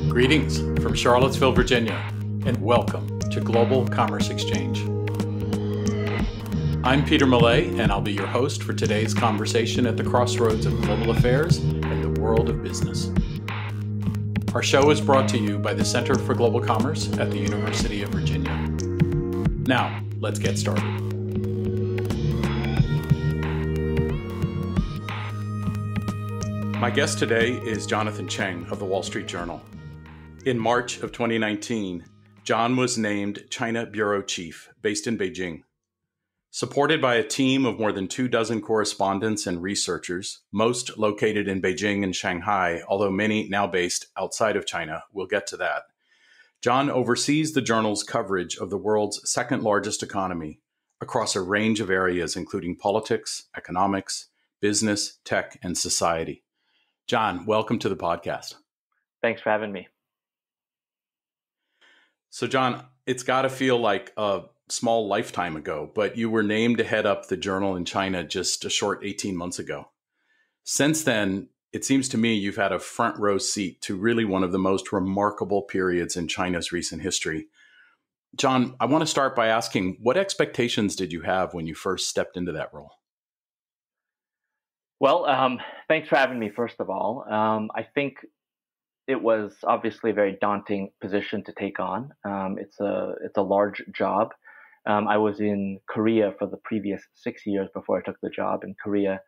Greetings from Charlottesville, Virginia, and welcome to Global Commerce Exchange. I'm Peter Maillet, and I'll be your host for today's conversation at the crossroads of global affairs and the world of business. Our show is brought to you by the Center for Global Commerce at the University of Virginia. Now, let's get started. My guest today is Jonathan Cheng of the Wall Street Journal. In March of 2019, John was named China Bureau Chief, based in Beijing. Supported by a team of more than 24 correspondents and researchers, most located in Beijing and Shanghai, although many now based outside of China, we'll get to that. John oversees the journal's coverage of the world's second largest economy across a range of areas, including politics, economics, business, tech, and society. John, welcome to the podcast. Thanks for having me. So, John, it's got to feel like a small lifetime ago, but you were named to head up the journal in China just a short 18 months ago. Since then, it seems to me you've had a front row seat to really one of the most remarkable periods in China's recent history. John, I want to start by asking, what expectations did you have when you first stepped into that role? Well, thanks for having me, first of all. I think it was obviously a very daunting position to take on. It's a large job. I was in Korea for the previous 6 years before I took the job, and Korea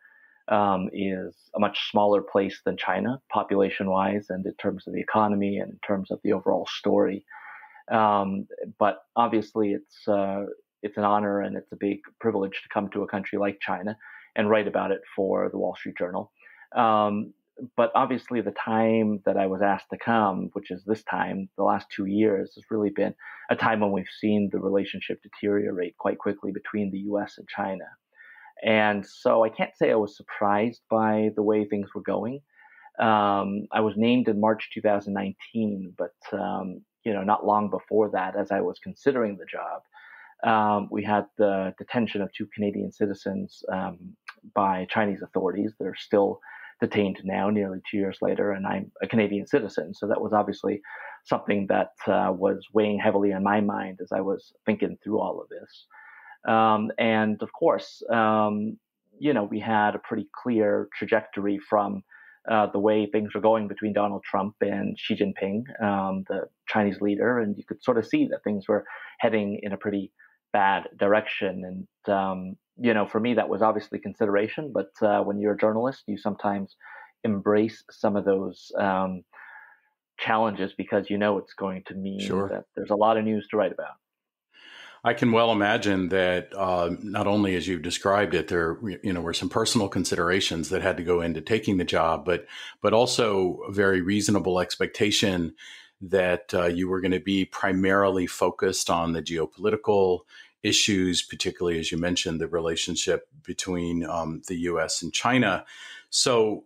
is a much smaller place than China, population-wise, and in terms of the economy and in terms of the overall story. But obviously, it's an honor and it's a big privilege to come to a country like China and write about it for the Wall Street Journal. But obviously, the time that I was asked to come, which is this time, the last 2 years, has really been a time when we've seen the relationship deteriorate quite quickly between the U.S. and China. And so I can't say I was surprised by the way things were going. I was named in March 2019, but not long before that, as I was considering the job, we had the detention of 2 Canadian citizens by Chinese authorities. They're still detained now, nearly 2 years later, and I'm a Canadian citizen. So that was obviously something that was weighing heavily on my mind as I was thinking through all of this. And of course, we had a pretty clear trajectory from the way things were going between Donald Trump and Xi Jinping, the Chinese leader, and you could sort of see that things were heading in a pretty bad direction. And for me, that was obviously consideration, but when you're a journalist, you sometimes embrace some of those challenges because it's going to mean that there's a lot of news to write about. I can well imagine that not only as you've described it, there were some personal considerations that had to go into taking the job, but also a very reasonable expectation that you were going to be primarily focused on the geopolitical issues, particularly, as you mentioned, the relationship between the U.S. and China. So,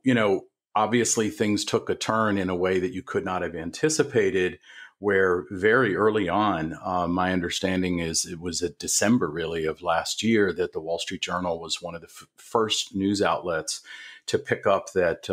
obviously things took a turn in a way that you could not have anticipated, where very early on, my understanding is it was at December, really, of last year that the Wall Street Journal was one of the first news outlets to pick up that,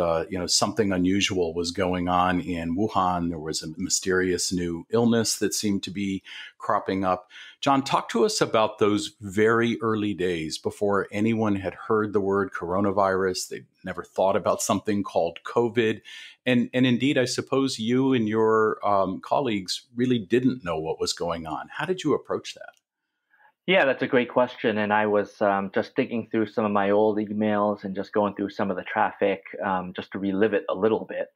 something unusual was going on in Wuhan. There was a mysterious new illness that seemed to be cropping up. John, talk to us about those very early days before anyone had heard the word coronavirus. They'd never thought about something called COVID. And indeed, I suppose you and your colleagues really didn't know what was going on. How did you approach that? Yeah, that's a great question. And I was just digging through some of my old emails and just going through some of the traffic just to relive it a little bit.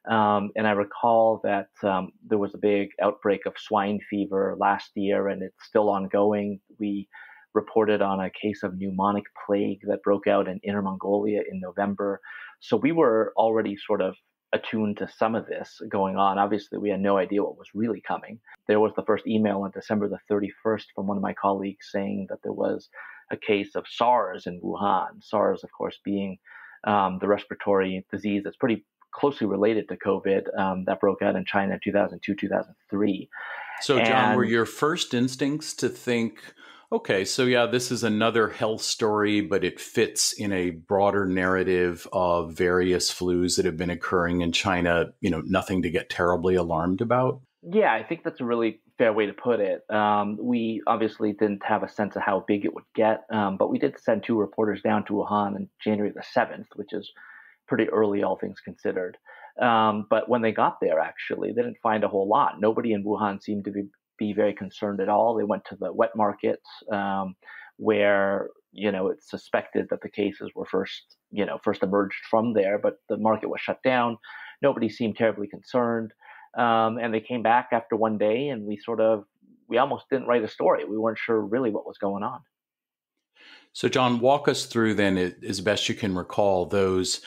And I recall that there was a big outbreak of swine fever last year, and it's still ongoing. We reported on a case of pneumonic plague that broke out in Inner Mongolia in November. So we were already sort of attuned to some of this going on. Obviously, we had no idea what was really coming. There was the first email on December the 31st from one of my colleagues saying that there was a case of SARS in Wuhan. SARS, of course, being the respiratory disease that's pretty closely related to COVID that broke out in China in 2002, 2003. So, John, were your first instincts to think, Okay, so yeah, this is another health story, but it fits in a broader narrative of various flus that have been occurring in China, nothing to get terribly alarmed about. Yeah, I think that's a really fair way to put it. We obviously didn't have a sense of how big it would get, but we did send two reporters down to Wuhan on January the 7th, which is pretty early, all things considered. But when they got there, actually, they didn't find a whole lot. Nobody in Wuhan seemed to be very concerned at all. They went to the wet market where it's suspected that the cases were first emerged from there, but the market was shut down. Nobody seemed terribly concerned. And they came back after one day, and we almost didn't write a story. We weren't sure really what was going on. So, John, walk us through then, as best you can recall, those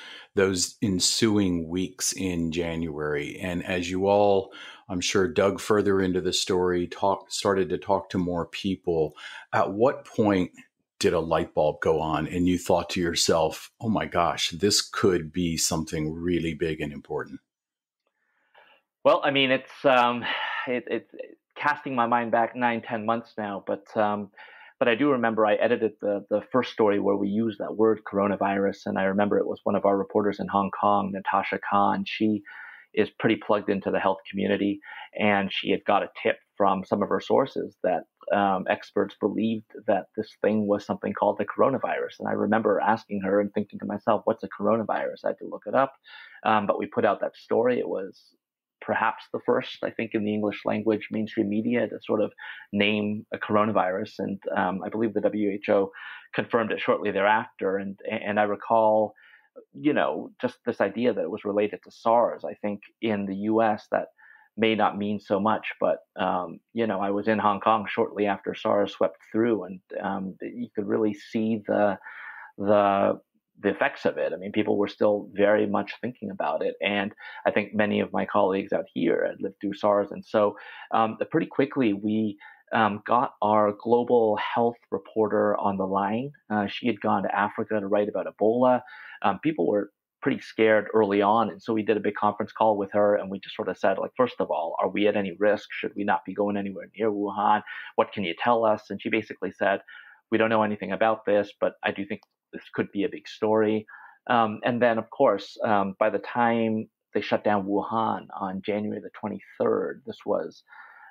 ensuing weeks in January. And as you all, I'm sure, dug further into the story, started to talk to more people, at what point did a light bulb go on and you thought to yourself, oh my gosh, this could be something really big and important? Well, I mean, it's casting my mind back 9, 10 months now, but I do remember I edited the first story where we used that word coronavirus, and I remember it was one of our reporters in Hong Kong, Natasha Khan. She is pretty plugged into the health community, and she had got a tip from some of her sources that experts believed that this thing was something called the coronavirus. And I remember asking her and thinking to myself, what's a coronavirus? I had to look it up, but we put out that story. It was perhaps the first, I think, in the English language mainstream media to sort of name a coronavirus. And I believe the WHO confirmed it shortly thereafter. And I recall, just this idea that it was related to SARS. I think in the US that may not mean so much, but, I was in Hong Kong shortly after SARS swept through, and you could really see the effects of it. I mean, people were still very much thinking about it. And I think many of my colleagues out here had lived through SARS. And so pretty quickly, we got our global health reporter on the line. She had gone to Africa to write about Ebola. People were pretty scared early on. And so we did a big conference call with her, and we just sort of said, like, first of all, are we at any risk? Should we not be going anywhere near Wuhan? What can you tell us? And she basically said, we don't know anything about this, but I do think this could be a big story. And then, of course, by the time they shut down Wuhan on January the 23rd, this was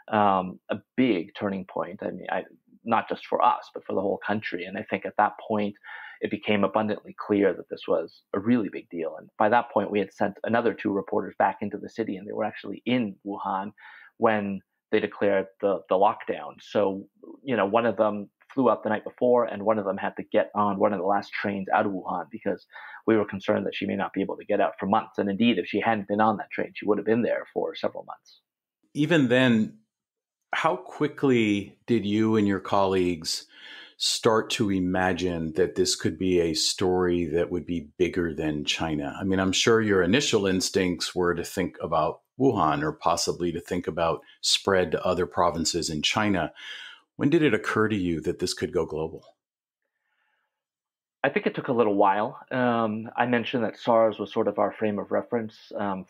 a big turning point. I mean, not just for us, but for the whole country. And I think at that point, it became abundantly clear that this was a really big deal. And by that point, we had sent another two reporters back into the city, and they were actually in Wuhan when they declared the lockdown. So, one of them flew out the night before, and one of them had to get on one of the last trains out of Wuhan because we were concerned that she may not be able to get out for months. And indeed, if she hadn't been on that train, she would have been there for several months. Even then, how quickly did you and your colleagues start to imagine that this could be a story that would be bigger than China? I mean, I'm sure your initial instincts were to think about Wuhan or possibly to think about spread to other provinces in China. When did it occur to you that this could go global? I think it took a little while. I mentioned that SARS was sort of our frame of reference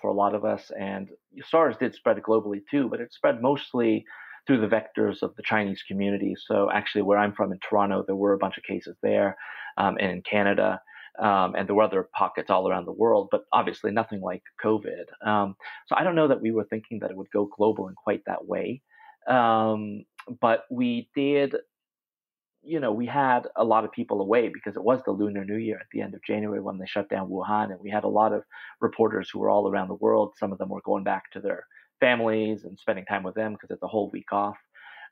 for a lot of us, and SARS did spread globally too, but it spread mostly through the vectors of the Chinese community. So actually, where I'm from in Toronto, there were a bunch of cases there, and in Canada, and there were other pockets all around the world, but obviously nothing like COVID. So I don't know that we were thinking that it would go global in quite that way. But we did, we had a lot of people away because it was the Lunar New Year at the end of January when they shut down Wuhan. And we had a lot of reporters who were all around the world. Some of them were going back to their families and spending time with them because it's a whole week off.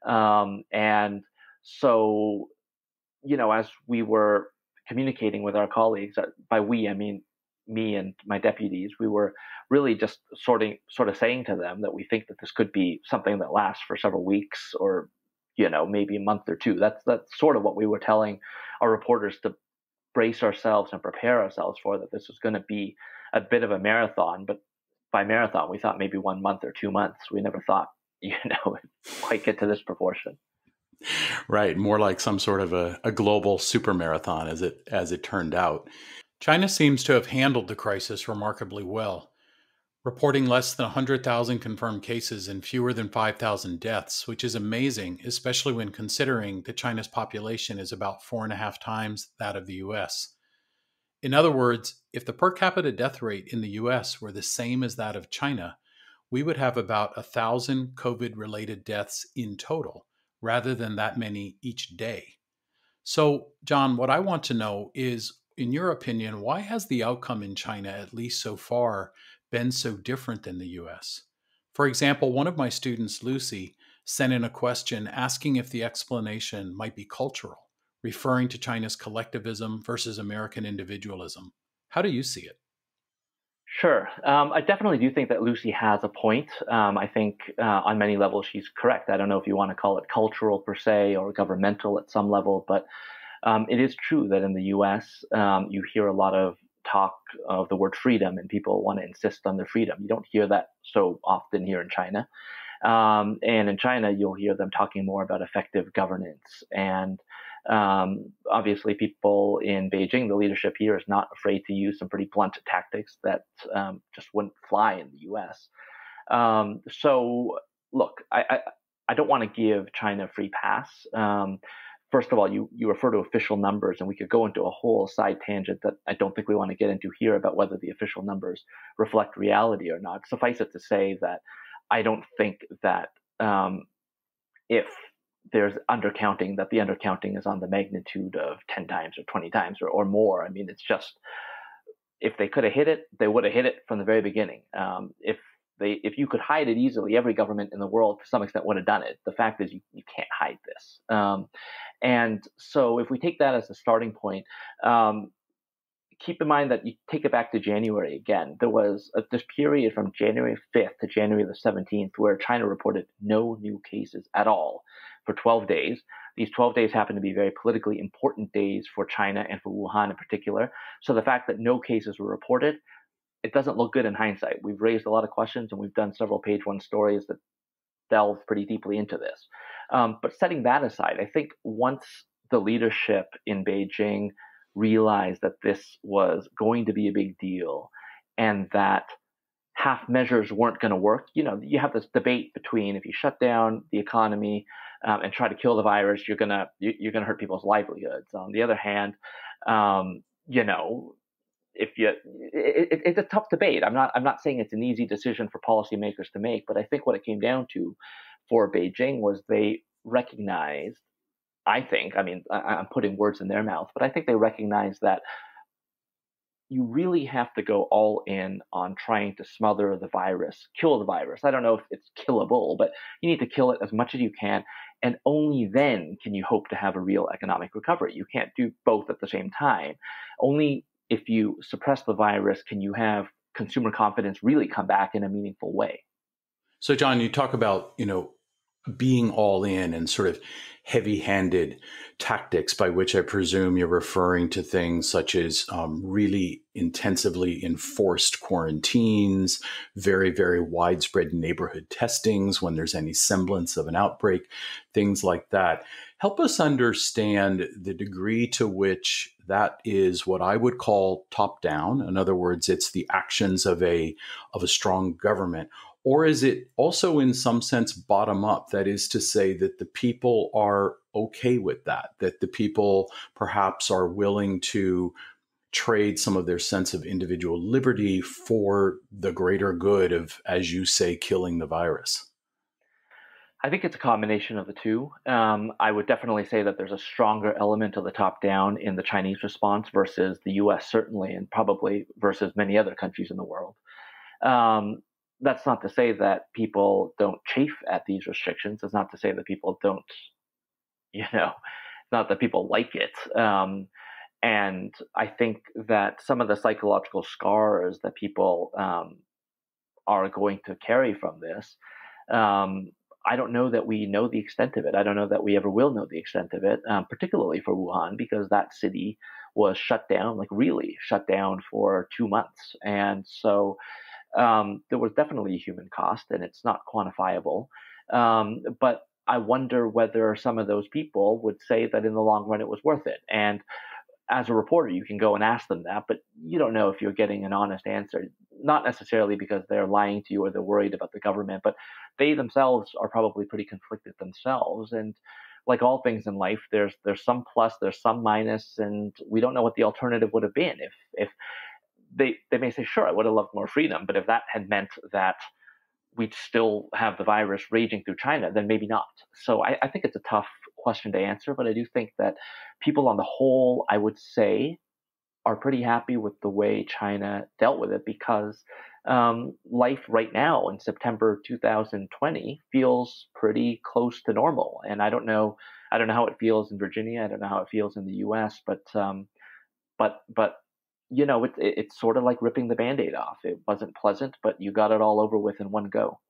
And so, as we were communicating with our colleagues, by we, I mean me and my deputies, we were really just sort of saying to them that we think that this could be something that lasts for several weeks or, maybe a month or two. That's sort of what we were telling our reporters to brace ourselves and prepare ourselves for, that this was going to be a bit of a marathon. But by marathon, we thought maybe 1 month or 2 months. We never thought, it'd quite get to this proportion. Right. More like some sort of a global super marathon as it turned out. China seems to have handled the crisis remarkably well. reporting less than 100,000 confirmed cases and fewer than 5,000 deaths, which is amazing, especially when considering that China's population is about 4.5 times that of the US. In other words, if the per capita death rate in the US were the same as that of China, we would have about 1,000 COVID related deaths in total, rather than that many each day. So, John, what I want to know is, in your opinion, why has the outcome in China, at least so far, been so different than the US? For example, one of my students, Lucy, sent in a question asking if the explanation might be cultural, referring to China's collectivism versus American individualism. How do you see it? Sure. I definitely do think that Lucy has a point. I think on many levels she's correct. I don't know if you want to call it cultural per se or governmental at some level, but it is true that in the US, you hear a lot of talk of the word freedom and people want to insist on their freedom. You don't hear that so often here in China. And in China, you'll hear them talking more about effective governance. And obviously, people in Beijing, the leadership here is not afraid to use some pretty blunt tactics that just wouldn't fly in the US. So, look, I don't want to give China a free pass. First of all, you refer to official numbers, and we could go into a whole side tangent that I don't think we want to get into here about whether the official numbers reflect reality or not. Suffice it to say that I don't think that if there's undercounting, that the undercounting is on the magnitude of 10 times or 20 times or more. I mean, it's just, if they could have hit it, they would have hit it from the very beginning. If you could hide it easily, every government in the world to some extent would have done it. The fact is you can't hide this. And so if we take that as a starting point, keep in mind that you take it back to January again. There was this period from January 5th to January the 17th where China reported no new cases at all for 12 days. These 12 days happen to be very politically important days for China and for Wuhan in particular. So the fact that no cases were reported, it doesn't look good in hindsight. We've raised a lot of questions and we've done several page one stories that delve pretty deeply into this. But setting that aside, I think once the leadership in Beijing realized that this was going to be a big deal and that half measures weren't going to work. You have this debate between if you shut down the economy and try to kill the virus, you're gonna hurt people's livelihoods. On the other hand, if it's a tough debate. I'm not saying it's an easy decision for policymakers to make, but I think what it came down to for Beijing was they recognized, I'm putting words in their mouth, but I think they recognize that you really have to go all in on trying to smother the virus, kill the virus. I don't know if it's killable, but you need to kill it as much as you can. And only then can you hope to have a real economic recovery. You can't do both at the same time. Only if you suppress the virus can you have consumer confidence really come back in a meaningful way. So, John, you talk about, being all in and sort of heavy-handed tactics, by which I presume you're referring to things such as really intensively enforced quarantines, very, very widespread neighborhood testings when there's any semblance of an outbreak, things like that. Help us understand the degree to which that is what I would call top-down. In other words, it's the actions of a strong government. Or is it also in some sense bottom up? That is to say that the people are okay with that the people perhaps are willing to trade some of their sense of individual liberty for the greater good of, as you say, killing the virus? I think it's a combination of the two. I would definitely say that there's a stronger element of the top down in the Chinese response versus the US, certainly, and probably versus many other countries in the world. That's not to say that people don't chafe at these restrictions. It's not to say that people don't, not that people like it. And I think that some of the psychological scars that people are going to carry from this, I don't know that we know the extent of it. I don't know that we ever will know the extent of it, particularly for Wuhan, because that city was shut down, like really shut down for 2 months. And so there was definitely a human cost, and it's not quantifiable. But I wonder whether some of those people would say that in the long run it was worth it. And as a reporter, you can go and ask them that, but you don't know if you're getting an honest answer. Not necessarily because they're lying to you or they're worried about the government, but they themselves are probably pretty conflicted themselves. And like all things in life, there's some plus, there's some minus, and we don't know what the alternative would have been. If they may say, sure, I would have loved more freedom, but if that had meant that we'd still have the virus raging through China, then maybe not. So I think it's a tough question to answer, but I do think that people on the whole, I would say, are pretty happy with the way China dealt with it because life right now in September 2020 feels pretty close to normal. And I don't know how it feels in Virginia. I don't know how it feels in the U.S. But it's sort of like ripping the Band-Aid off. It wasn't pleasant, but you got it all over with in one go.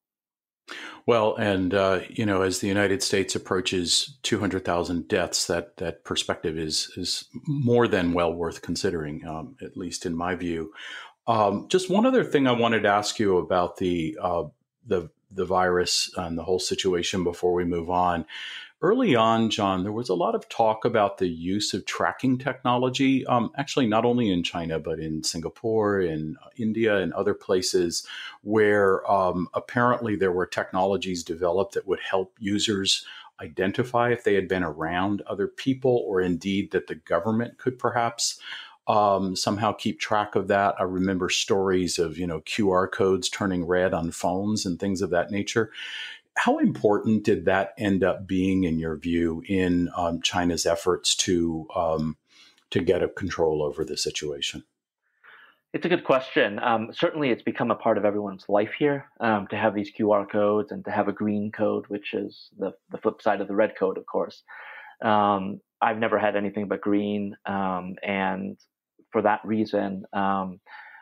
Well, and as the United States approaches 200,000 deaths, that perspective is more than well worth considering, at least in my view. Just one other thing I wanted to ask you about the virus and the whole situation before we move on. Early on, John, there was a lot of talk about the use of tracking technology, actually not only in China, but in Singapore, in India, and other places where apparently there were technologies developed that would help users identify if they had been around other people, or indeed that the government could perhaps somehow keep track of that. I remember stories of, QR codes turning red on phones and things of that nature. How important did that end up being, in your view, in China's efforts to get a control over the situation? It's a good question. Certainly, it's become a part of everyone's life here to have these QR codes and to have a green code, which is the flip side of the red code, of course. I've never had anything but green, and for that reason,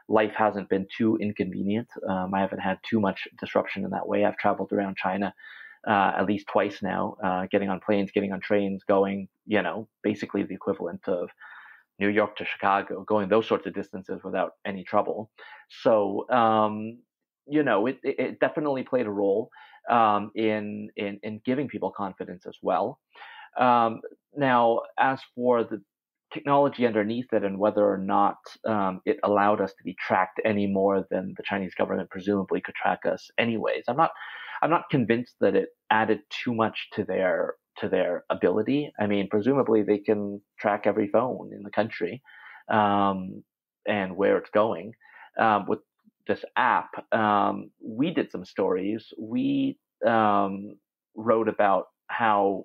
life hasn't been too inconvenient. I haven't had too much disruption in that way. I've traveled around China at least twice now, getting on planes, getting on trains, going, basically the equivalent of New York to Chicago, going those sorts of distances without any trouble. So, it definitely played a role in giving people confidence as well. Now, as for the technology underneath it and whether or not it allowed us to be tracked any more than the Chinese government presumably could track us anyways, I'm not convinced that it added too much to their ability. I mean, presumably they can track every phone in the country and where it's going. With this app, we did some stories. We wrote about how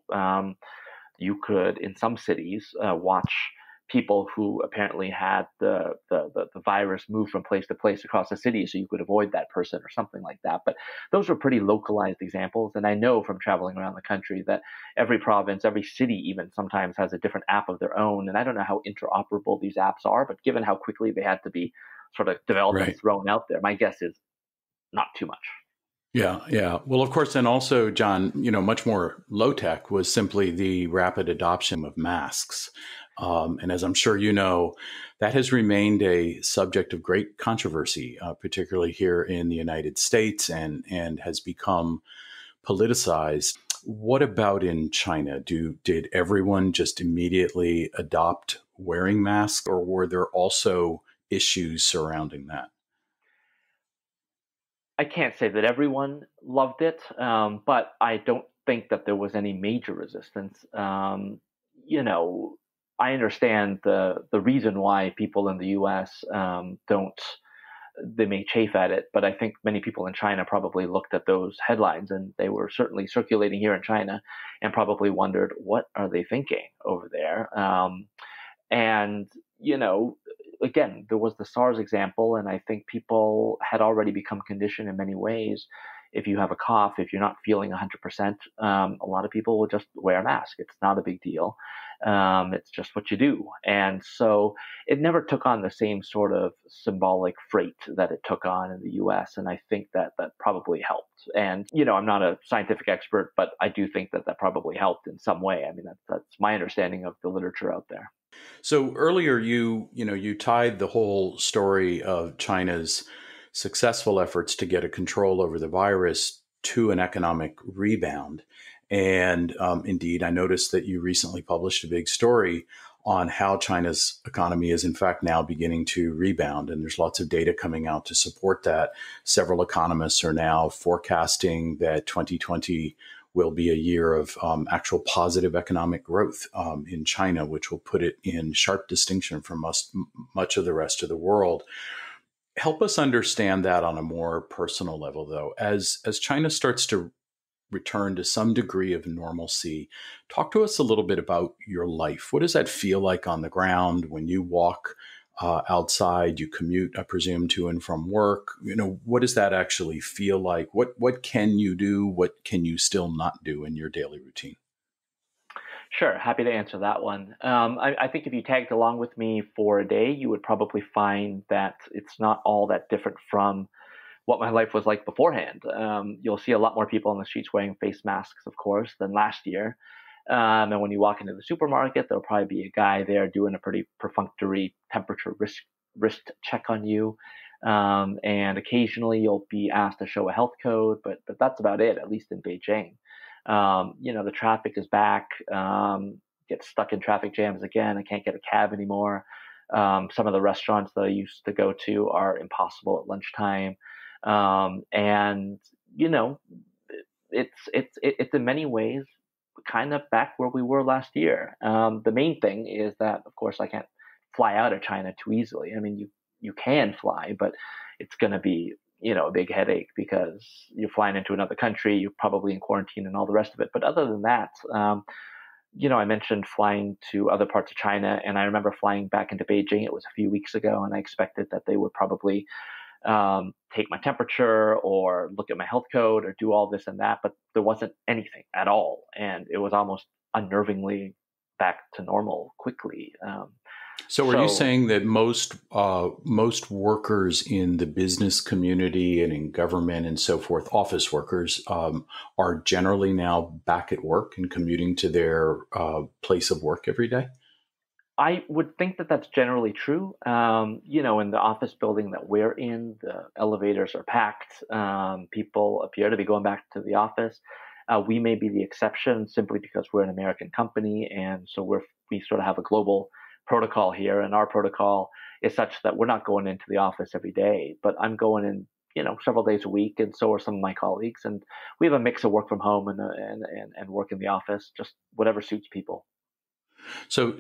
you could, in some cities, watch people who apparently had the virus move from place to place across the city, so you could avoid that person or something like that. But those were pretty localized examples. And I know from traveling around the country that every province, every city even sometimes has a different app of their own. And I don't know how interoperable these apps are, but given how quickly they had to be sort of developed and thrown out there, my guess is not too much. Yeah, yeah. Well, of course, and also, John, much more low tech was simply the rapid adoption of masks. And as I'm sure you know, that has remained a subject of great controversy, particularly here in the United States, and has become politicized. What about in China? Did everyone just immediately adopt wearing masks, or were there also issues surrounding that? I can't say that everyone loved it, but I don't think that there was any major resistance. I understand the reason why people in the U.S. Don't. They may chafe at it, but I think many people in China probably looked at those headlines, and they were certainly circulating here in China, and probably wondered, what are they thinking over there? And again, there was the SARS example, and I think people had already become conditioned in many ways. If you have a cough, if you're not feeling 100%, a lot of people will just wear a mask. It's not a big deal. It's just what you do. And so it never took on the same sort of symbolic freight that it took on in the US. And I think that probably helped. And, I'm not a scientific expert, but I do think that probably helped in some way. I mean, that's my understanding of the literature out there. So earlier, you tied the whole story of China's successful efforts to get a control over the virus to an economic rebound. And indeed, I noticed that you recently published a big story on how China's economy is in fact now beginning to rebound. And there's lots of data coming out to support that. Several economists are now forecasting that 2020 will be a year of actual positive economic growth in China, which will put it in sharp distinction from much of the rest of the world. Help us understand that on a more personal level, though. As China starts to return to some degree of normalcy, talk to us a little bit about your life. What does that feel like on the ground when you walk outside, you commute, I presume, to and from work? What does that actually feel like? What can you do? What can you still not do in your daily routine? Sure, happy to answer that one. I think if you tagged along with me for a day, you would probably find that it's not all that different from what my life was like beforehand. You'll see a lot more people on the streets wearing face masks, of course, than last year. And when you walk into the supermarket, there'll probably be a guy there doing a pretty perfunctory temperature wrist check on you. And occasionally you'll be asked to show a health code, but that's about it, at least in Beijing. The traffic is back. Get stuck in traffic jams again. I can't get a cab anymore. Some of the restaurants that I used to go to are impossible at lunchtime. And it's in many ways kind of back where we were last year. The main thing is that, of course, I can't fly out of China too easily. I mean, you can fly, but it's going to be a big headache because you're flying into another country, you're probably in quarantine and all the rest of it. But other than that, I mentioned flying to other parts of China, and I remember flying back into Beijing. It was a few weeks ago, and I expected that they would probably take my temperature or look at my health code or do all this and that, but there wasn't anything at all. And it was almost unnervingly back to normal quickly. So are you saying that most workers in the business community and in government and so forth, office workers, are generally now back at work and commuting to their place of work every day? I would think that that's generally true. In the office building that we're in, the elevators are packed. People appear to be going back to the office. We may be the exception simply because we're an American company, and so we sort of have a global protocol here, and our protocol is such that we're not going into the office every day, but I'm going in, several days a week, and so are some of my colleagues, and we have a mix of work from home and work in the office, just whatever suits people. So,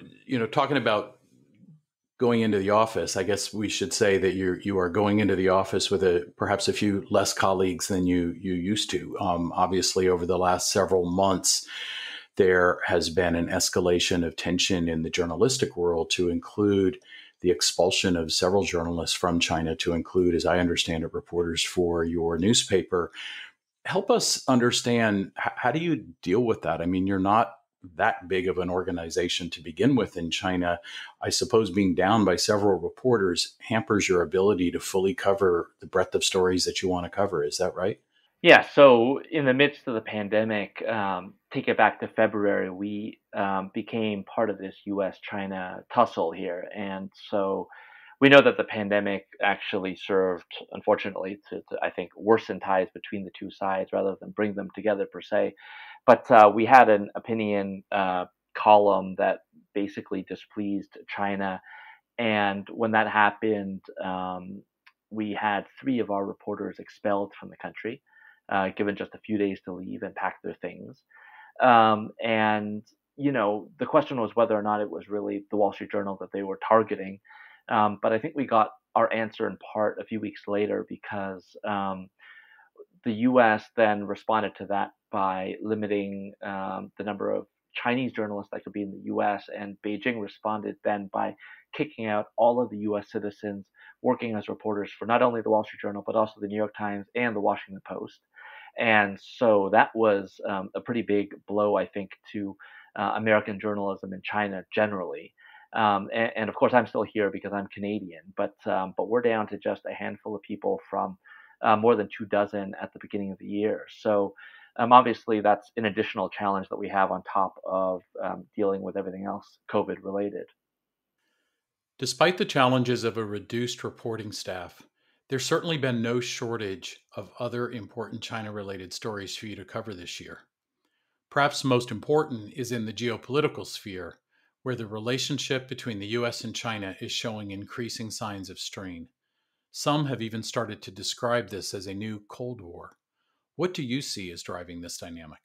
talking about going into the office, I guess we should say that you are going into the office with perhaps a few less colleagues than you used to. Obviously, over the last several months, there has been an escalation of tension in the journalistic world to include the expulsion of several journalists from China, to include, as I understand it, reporters for your newspaper. Help us understand, how do you deal with that? I mean, you're not that big of an organization to begin with in China. I suppose being down by several reporters hampers your ability to fully cover the breadth of stories that you want to cover. Is that right? Yeah, so in the midst of the pandemic, take it back to February, we became part of this US-China tussle here. And so we know that the pandemic actually served, unfortunately, to I think, worsen ties between the two sides rather than bring them together per se. But we had an opinion column that basically displeased China. And when that happened, we had three of our reporters expelled from the country, given just a few days to leave and pack their things. And, the question was whether or not it was really the Wall Street Journal that they were targeting. But I think we got our answer in part a few weeks later because the US then responded to that by limiting the number of Chinese journalists that could be in the US, and Beijing responded then by kicking out all of the US citizens working as reporters for not only the Wall Street Journal, but also the New York Times and the Washington Post. And so that was a pretty big blow, I think, to American journalism in China generally. And of course, I'm still here because I'm Canadian, but we're down to just a handful of people from more than 24 at the beginning of the year. So obviously, that's an additional challenge that we have on top of dealing with everything else COVID related. Despite the challenges of a reduced reporting staff, there's certainly been no shortage of other important China-related stories for you to cover this year. Perhaps most important is in the geopolitical sphere, where the relationship between the US and China is showing increasing signs of strain. Some have even started to describe this as a new Cold War. What do you see as driving this dynamic?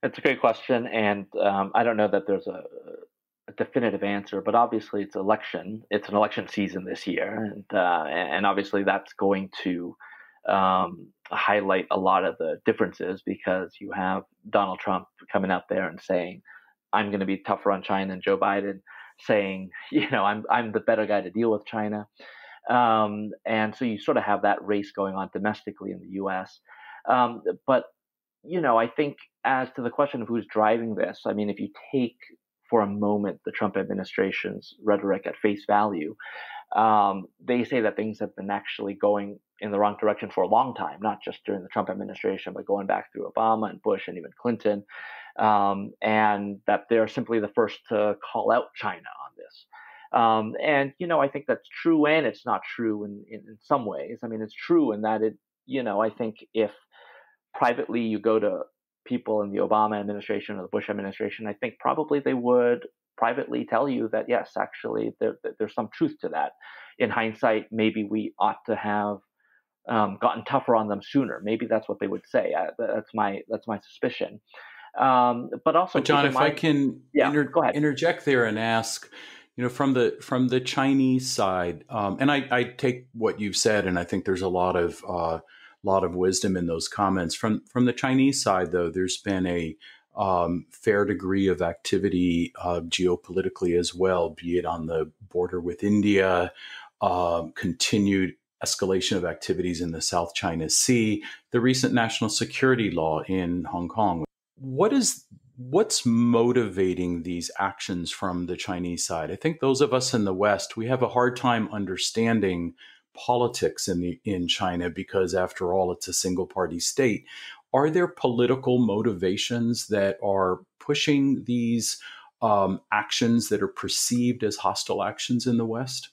It's a great question, and I don't know that there's a definitive answer, but obviously it's election. It's an election season this year, and obviously that's going to highlight a lot of the differences because you have Donald Trump coming out there and saying, "I'm going to be tougher on China," and Joe Biden saying, "I'm the better guy to deal with China." And so you sort of have that race going on domestically in the U.S. But I think as to the question of who's driving this, I mean, if you take for a moment the Trump administration's rhetoric at face value, they say that things have been actually going in the wrong direction for a long time, not just during the Trump administration, but going back through Obama and Bush and even Clinton, and that they're simply the first to call out China on this. I think that's true and it's not true in some ways. I mean, it's true in that I think if privately you go to people in the Obama administration or the Bush administration, I think probably they would privately tell you that, yes, actually, there's some truth to that. In hindsight, maybe we ought to have gotten tougher on them sooner. Maybe that's what they would say. That's my suspicion. But John, if I can go ahead. interject there and ask, from the Chinese side, and I take what you've said, and I think there's a lot of wisdom in those comments. From the Chinese side, though, there's been a fair degree of activity geopolitically as well, be it on the border with India, continued escalation of activities in the South China Sea, the recent national security law in Hong Kong. What's motivating these actions from the Chinese side? I think those of us in the West, we have a hard time understanding politics in China because, after all, it's a single party state. Are there political motivations that are pushing these actions that are perceived as hostile actions in the West?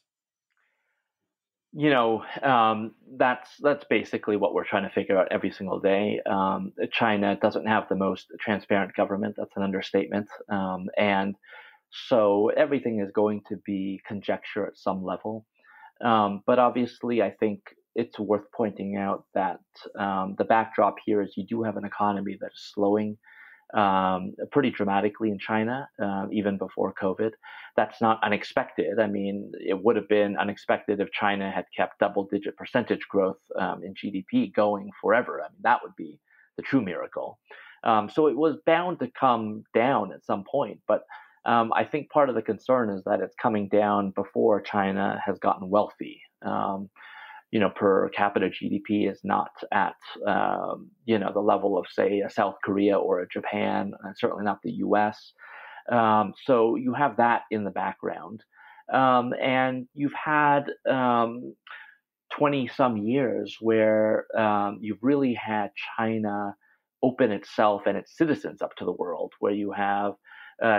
That's basically what we're trying to figure out every single day. China doesn't have the most transparent government. That's an understatement. And so everything is going to be conjecture at some level. But obviously, I think it's worth pointing out that the backdrop here is you do have an economy that is slowing pretty dramatically in China, even before COVID. That's not unexpected. I mean, it would have been unexpected if China had kept double-digit percentage growth in GDP going forever. I mean, that would be the true miracle. So it was bound to come down at some point. But I think part of the concern is that it's coming down before China has gotten wealthy. Per capita GDP is not at, the level of, say, a South Korea or a Japan, and certainly not the US. So you have that in the background. And you've had 20 some years where you've really had China open itself and its citizens up to the world, where you have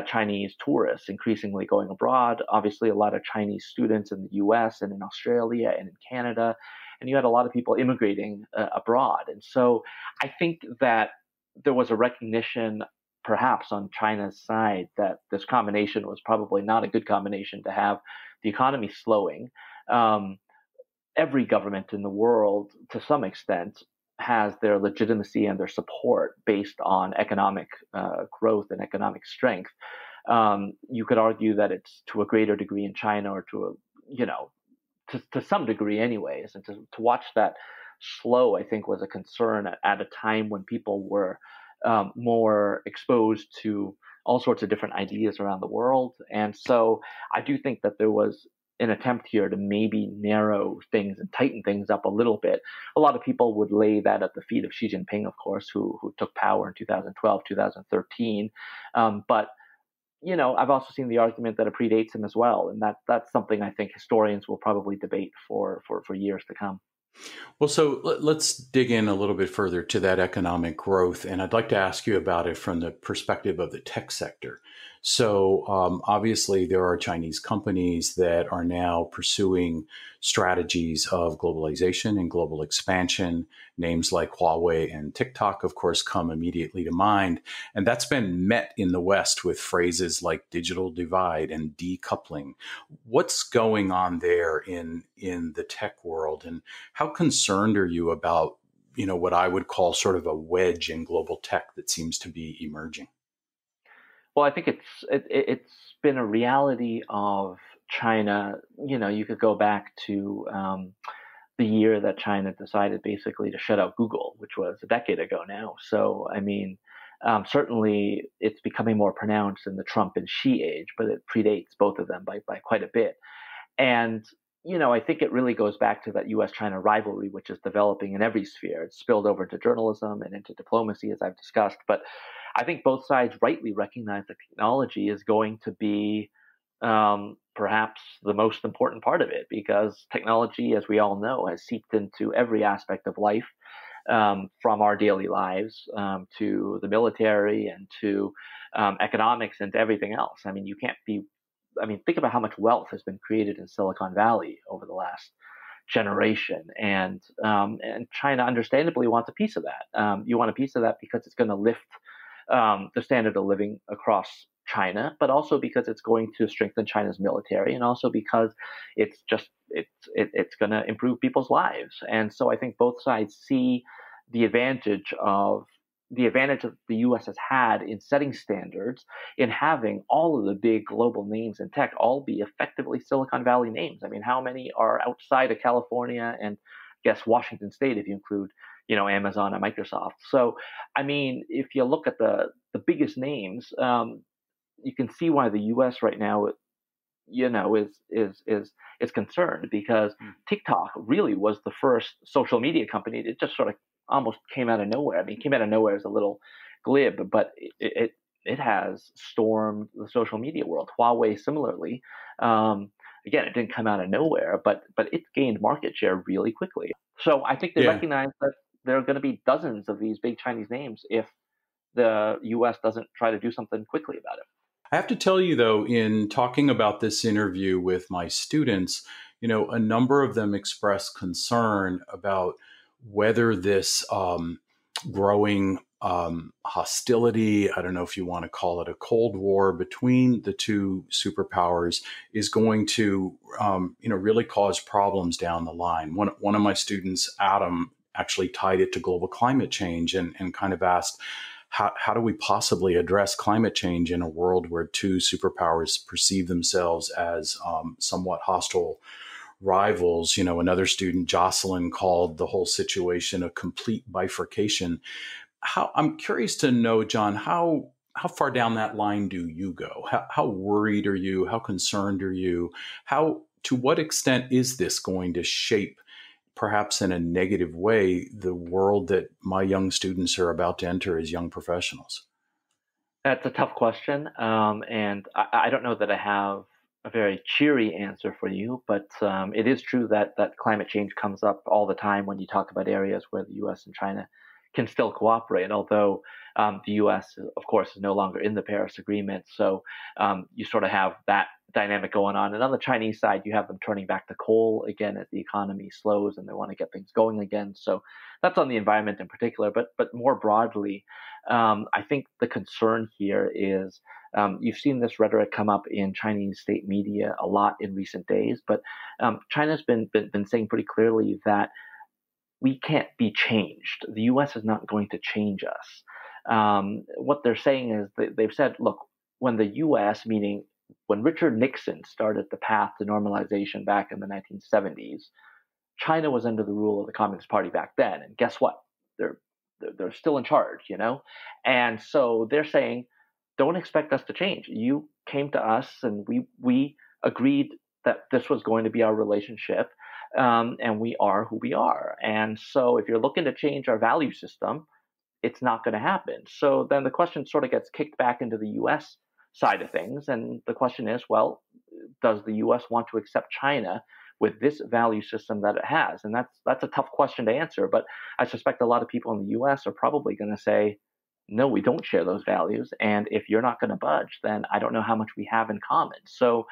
Chinese tourists increasingly going abroad. Obviously, a lot of Chinese students in the US and in Australia and in Canada. And you had a lot of people immigrating abroad. And so I think that there was a recognition, perhaps on China's side, that this combination was probably not a good combination to have the economy slowing. Every government in the world, to some extent, has their legitimacy and their support based on economic growth and economic strength. You could argue that it's to a greater degree in China, or to some degree anyways. And to watch that slow, I think, was a concern at a time when people were more exposed to all sorts of different ideas around the world. And so I do think that there was an attempt here to maybe narrow things and tighten things up a little bit. A lot of people would lay that at the feet of Xi Jinping, of course, who took power in 2012, 2013. But I've also seen the argument that it predates him as well. And that's something I think historians will probably debate for years to come. Well, so let's dig in a little bit further to that economic growth. And I'd like to ask you about it from the perspective of the tech sector. So obviously, there are Chinese companies that are now pursuing strategies of globalization and global expansion. Names like Huawei and TikTok, of course, come immediately to mind. And that's been met in the West with phrases like digital divide and decoupling. What's going on there in the tech world, and how concerned are you about, what I would call sort of a wedge in global tech that seems to be emerging? Well, I think it's been a reality of China. You could go back to the year that China decided basically to shut out Google, which was a decade ago now. So, I mean, certainly it's becoming more pronounced in the Trump and Xi age, but it predates both of them by quite a bit. And, I think it really goes back to that US China rivalry, which is developing in every sphere. It's spilled over into journalism and into diplomacy, as I've discussed. But I think both sides rightly recognize that technology is going to be perhaps the most important part of it, because technology, as we all know, has seeped into every aspect of life, from our daily lives to the military and to economics and to everything else. I mean, think about how much wealth has been created in Silicon Valley over the last generation, and China understandably wants a piece of that. You want a piece of that because it's going to lift the standard of living across China, but also because it's going to strengthen China's military, and also because it's going to improve people's lives. And so I think both sides see the advantage of the U.S. has had in setting standards, in having all of the big global names in tech all be effectively Silicon Valley names. I mean, how many are outside of California and, I guess, Washington State, if you include Amazon and Microsoft? So, I mean, if you look at the biggest names, you can see why the U.S. right now, is concerned, because TikTok really was the first social media company. It just sort of almost came out of nowhere. I mean, came out of nowhere is a little glib, but it has stormed the social media world. Huawei similarly. Again, it didn't come out of nowhere, but it gained market share really quickly. So I think they Yeah. recognize that there are going to be dozens of these big Chinese names if the U.S. doesn't try to do something quickly about it. I have to tell you, though, in talking about this interview with my students, a number of them expressed concern about whether this growing hostility, I don't know if you want to call it a Cold War between the two superpowers, is going to, really cause problems down the line. One of my students, Adam, actually tied it to global climate change and kind of asked, how do we possibly address climate change in a world where two superpowers perceive themselves as somewhat hostile rivals? Another student, Jocelyn, called the whole situation a complete bifurcation. I'm curious to know, John, how far down that line do you go? How worried are you? How concerned are you? To what extent is this going to shape, perhaps in a negative way, the world that my young students are about to enter as young professionals? That's a tough question, and I don't know that I have a very cheery answer for you, but it is true that climate change comes up all the time when you talk about areas where the U.S. and China can still cooperate, although the U.S., of course, is no longer in the Paris Agreement. So you sort of have that dynamic going on. And on the Chinese side, you have them turning back to coal again as the economy slows and they want to get things going again. So that's on the environment in particular. But more broadly, I think the concern here is you've seen this rhetoric come up in Chinese state media a lot in recent days. But China's been saying pretty clearly that we can't be changed. The U.S. is not going to change us. What they're saying is that they've said, look, when the U.S., meaning when Richard Nixon started the path to normalization back in the 1970s, China was under the rule of the Communist Party back then. And guess what? They're still in charge, And so they're saying, don't expect us to change. You came to us and we agreed that this was going to be our relationship. And we are who we are. And so if you're looking to change our value system, it's not going to happen. So then the question sort of gets kicked back into the U.S. side of things. And the question is, well, does the U.S. want to accept China with this value system that it has? And that's a tough question to answer. But I suspect a lot of people in the U.S. are probably going to say no, we don't share those values. And if you're not going to budge, then I don't know how much we have in common. So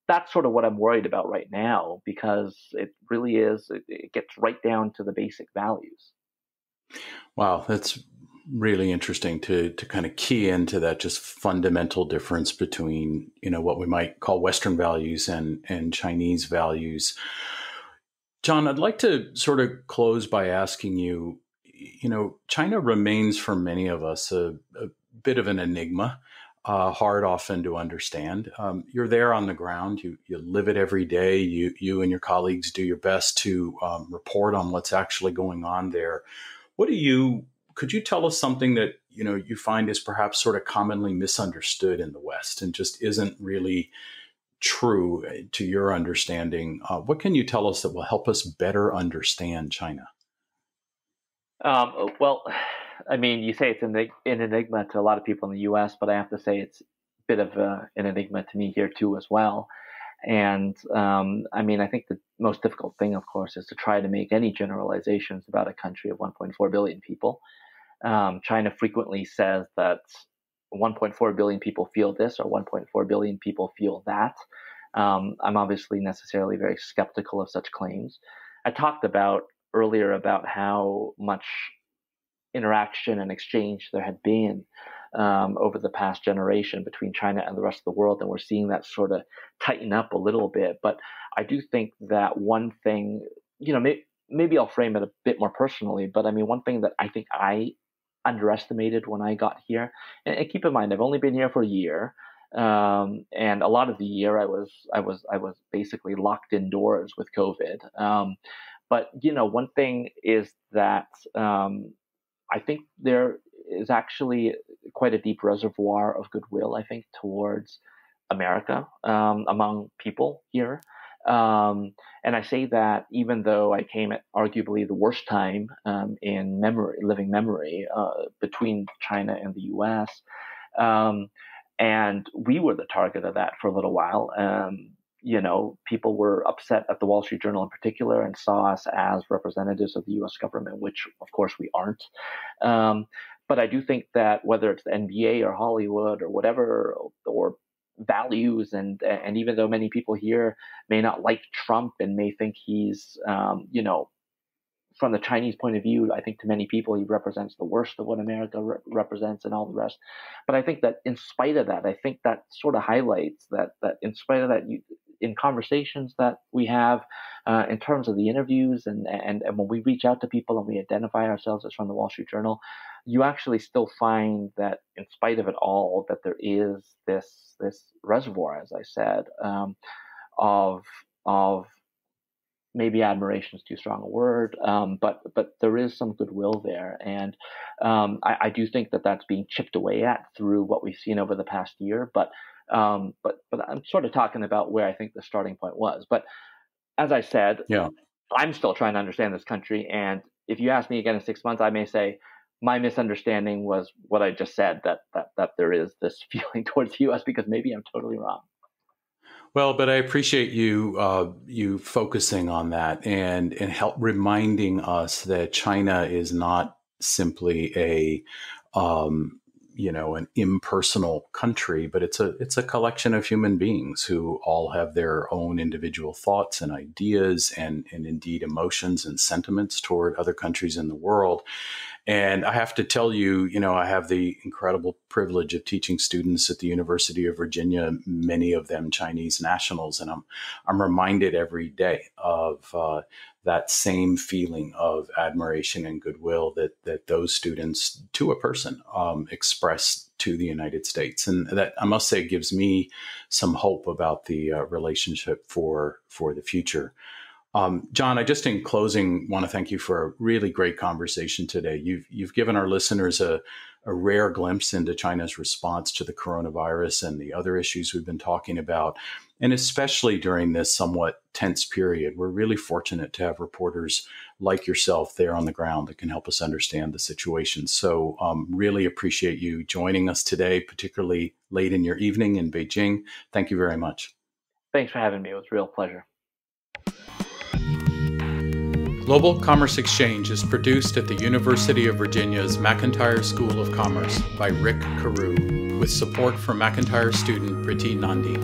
that's sort of what I'm worried about right now, because it really is, it gets right down to the basic values. Wow, that's really interesting to kind of key into that just fundamental difference between, what we might call Western values and Chinese values. John, I'd like to sort of close by asking you, China remains for many of us a bit of an enigma, hard often to understand. You're there on the ground. You live it every day. You and your colleagues do your best to report on what's actually going on there. Could you tell us something that, you find is perhaps sort of commonly misunderstood in the West and just isn't really true to your understanding? What can you tell us that will help us better understand China? Well, I mean, you say it's an enigma to a lot of people in the U.S., but I have to say it's a bit of an enigma to me here too as well. And I mean, I think the most difficult thing, of course, is to try to make any generalizations about a country of 1.4 billion people. China frequently says that 1.4 billion people feel this or 1.4 billion people feel that. I'm obviously necessarily very skeptical of such claims. I talked about earlier about how much interaction and exchange there had been over the past generation between China and the rest of the world, and we're seeing that sort of tighten up a little bit. But I do think that one thing, maybe I'll frame it a bit more personally, but I mean, one thing that I think I underestimated when I got here, and keep in mind, I've only been here for a year. And a lot of the year I was basically locked indoors with COVID. But one thing is that I think there is actually quite a deep reservoir of goodwill, I think, towards America among people here. And I say that even though I came at arguably the worst time in living memory between China and the U.S. And we were the target of that for a little while. People were upset at the Wall Street Journal in particular and saw us as representatives of the U.S. government, which of course we aren't. But I do think that whether it's the NBA or Hollywood or whatever, or values, and even though many people here may not like Trump and may think he's, from the Chinese point of view, I think to many people he represents the worst of what America represents and all the rest. But I think that in spite of that, I think that sort of highlights that in spite of that, in conversations that we have, in terms of the interviews and when we reach out to people and we identify ourselves as from the Wall Street Journal, you actually still find that in spite of it all, that there is this reservoir, as I said, of maybe admiration is too strong a word, but there is some goodwill there, and I do think that that's being chipped away at through what we've seen over the past year. But I'm sort of talking about where I think the starting point was. But as I said, Yeah. I'm still trying to understand this country, and if you ask me again in 6 months, I may say my misunderstanding was what I just said, that there is this feeling towards the U.S. because maybe I'm totally wrong. Well, but I appreciate you focusing on that and help reminding us that China is not simply an impersonal country, but it's a collection of human beings who all have their own individual thoughts and ideas and indeed emotions and sentiments toward other countries in the world. And I have to tell you, I have the incredible privilege of teaching students at the University of Virginia, many of them Chinese nationals, and I'm reminded every day of that same feeling of admiration and goodwill that those students, to a person, express to the United States, and that, I must say, gives me some hope about the relationship for the future. John, I just in closing want to thank you for a really great conversation today. You've given our listeners a rare glimpse into China's response to the coronavirus and the other issues we've been talking about, and especially during this somewhat tense period. We're really fortunate to have reporters like yourself there on the ground that can help us understand the situation. So really appreciate you joining us today, particularly late in your evening in Beijing. Thank you very much. Thanks for having me. It was a real pleasure. Global Commerce Exchange is produced at the University of Virginia's McIntire School of Commerce by Rick Carew, with support from McIntire student Priti Nandi.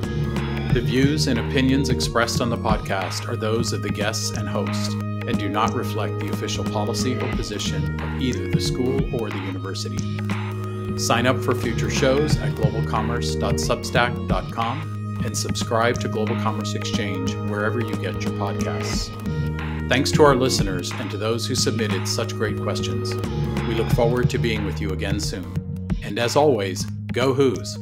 The views and opinions expressed on the podcast are those of the guests and host, and do not reflect the official policy or position of either the school or the university. Sign up for future shows at globalcommerce.substack.com and subscribe to Global Commerce Exchange wherever you get your podcasts. Thanks to our listeners and to those who submitted such great questions. We look forward to being with you again soon. And as always, go Who's!